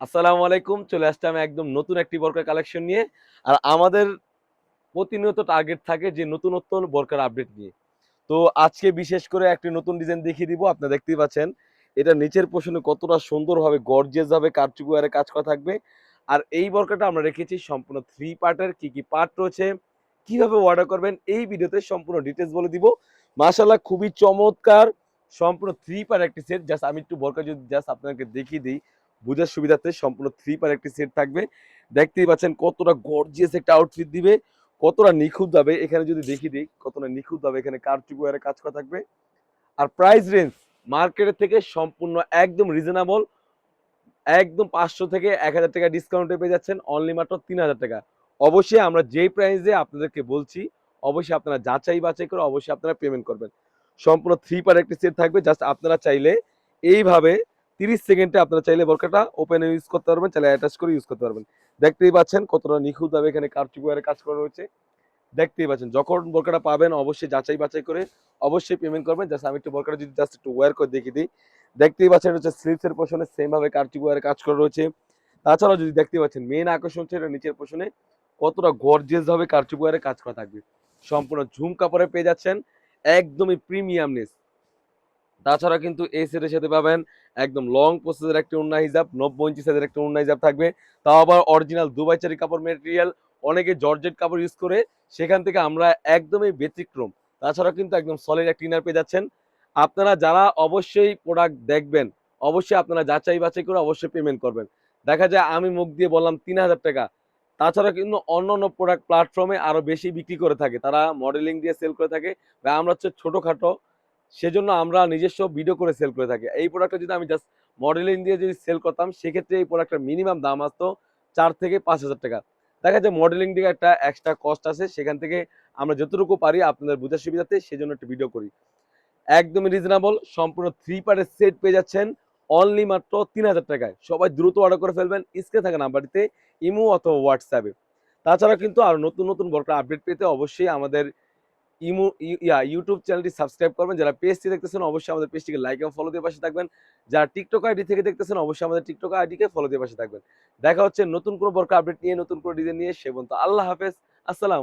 আসসালামু আলাইকুম। চলে আসলাম একদম নতুন একটি বোরকা কালেকশন নিয়ে। আর আমাদের প্রতিনিয়ত টার্গেট থাকে যে নতুনত্ব বোরকার আপডেট নিয়ে। তো আজকে বিশেষ করে একটি নতুন ডিজাইন দেখিয়ে দিব। আপনারা দেখতেই পাচ্ছেন। এটা নিচের পোরশনে কতটা সুন্দরভাবে গর্জিয়াস ভাবে কারচুপি ওয়ারে কাজ করা থাকবে। আর এই বোরকাটা আমরা রেখেছি সম্পূর্ণ 3 পার্টের। কি পার্ট রয়েছে, কিভাবে অর্ডার করবেন এই ভিডিওতে সম্পূর্ণ ডিটেইলস বলে দিব। মাশাআল্লাহ খুবই চমৎকার সম্পূর্ণ 3 পার্ট একটি সেট। জাস্ট আমি একটু বোরকা যদি জাস্ট আপনাদেরকে দেখিয়ে দিই বুঝার সুবিধার্থে সম্পূর্ণ 3 পার্ট একটি সেট থাকবে। দেখতেই পাচ্ছেন কতটা গর্জিয়াস একটা আউটফিট দিবে, কতটা নিখুঁতভাবে এখানে যদি দেখিয়ে দিই কতটা নিখুঁতভাবে এখানে কারচুপি ওয়ারে কাজ করা থাকবে। আর প্রাইস রেঞ্জ মার্কেটের থেকে সম্পূর্ণ একদম রিজনেবল, একদম 500 থেকে 1000 টাকা ডিসকাউন্টে পেয়ে যাচ্ছেন অনলি মাত্র 3000 টাকা। অবশ্যই আমরা যেই প্রাইসে আপনাদেরকে বলছি অবশ্যই আপনারা যাচাই বাছাই করে অবশ্যই আপনারা পেমেন্ট করবেন। সম্পূর্ণ 3 পার্ট একটি সেট থাকবে। জাস্ট আপনারা চাইলে এইভাবে 30 সেকেন্ডে আপনারা চাইলে বোরকাটা ওপেন ইউজ করতে পারবেন, চাইলে অ্যাটাচ করে ইউজ করতে পারবেন। দেখতেই পাচ্ছেন কতটা নিখুঁতভাবে এখানে কারচুপি ওয়ারে কাজ করা রয়েছে। দেখতেই পাচ্ছেন যখন বোরকাটা পাবেন অবশ্যই যাচাই বাছাই করে অবশ্যই পেমেন্ট করবেন। জাস্ট আমি একটু বোরকাটা যদি জাস্ট একটু ওয়্যার করে দেখিয়ে দিই। দেখতেই পাচ্ছেন এটা হচ্ছে স্লিভসের পোরশনে সেম ভাবে কারচুপি ওয়ারে কাজ করা রয়েছে। তাছাড়াও যদি দেখতে পাচ্ছেন মেইন আকর্ষণ হচ্ছে এটা নিচের পোরশনে কতটা গর্জিয়াস ভাবে কারচুপি ওয়ারে কাজ করা থাকবে। সম্পূর্ণ ঝুম কাপড়ে পেয়ে যাচ্ছেন একদমই প্রিমিয়ামনেস। তাছাড়া কিন্তু এই সেটের সাথে পাবেন একদম লং প্রসেসের একটা ওড়না হিজাব, 90 ইঞ্চি সাইজের একটা ওড়না হিজাব থাকবে। তাও আবার অরিজিনাল দুবাই চেরি কাপড় ম্যাটেরিয়াল। অনেকে জর্জেট কাপড় ইউজ করে, সেখান থেকে আমরা একদমই ব্যতিক্রম। তাছাড়া কিন্তু একদম সলিড একটা ইনার পেয়ে যাচ্ছেন। আপনারা যারা অবশ্যই প্রোডাক্ট দেখবেন, অবশ্যই আপনারা যাচাই বাছাই করে অবশ্যই পেমেন্ট করবেন। দেখা যায় আমি মুখ দিয়ে বললাম 3000 টাকা। তাছাড়া কিন্তু অন্যান্য প্রোডাক্ট প্ল্যাটফর্মে আরো বেশি বিক্রি করে থাকে। তারা মডেলিং দিয়ে সেল করে থাকে। বা আমরা হচ্ছে ছোটখাটো, সেজন্য আমরা নিজস্ব ভিডিও করে সেল করে থাকি। এই প্রোডাক্টটা যদি আমি জাস্ট মডেলিং দিয়ে যদি সেল করতাম সেক্ষেত্রে এই প্রোডাক্টের মিনিমাম দাম আসতো 4 থেকে 5000 টাকা। দেখা যায় মডেলিং দিকে একটা এক্সট্রা কস্ট আছে, সেখান থেকে আমরা যতটুকু পারি আপনাদের বোঝার সুবিধাতে সেজন্য একটা ভিডিও করি। একদমই রিজনেবল সম্পূর্ণ 3 পার্টের সেট পেয়ে যাচ্ছেন অনলি মাত্র 3000 টাকায়। সবাই দ্রুত অর্ডার করে ফেলবেন স্ক্রিনে থাকা নাম্বারটিতে, ইমো অথবা হোয়াটসঅ্যাপে। তাছাড়া কিন্তু আরো নতুন নতুন বোরকা আপডেট পেতে অবশ্যই আমাদের ইউটিউব চ্যানেলটি সাবস্ক্রাইব করবেন। যারা পেজটি দেখতেছেন অবশ্যই আমাদের পেজটিকে লাইক এবং ফলো দিয়ে পাশে থাকবেন। যারা টিকটক আইডি থেকে দেখতেছেন অবশ্যই আমাদের টিকটক আইডিকে ফলো দিয়ে পাশে থাকবেন। দেখা হচ্ছে নতুন কোনো বোরকা আপডেট নিয়ে, নতুন কোনো ডিজাইন নিয়ে। সে পর্যন্ত আল্লাহ হাফেজ। আসসালাম।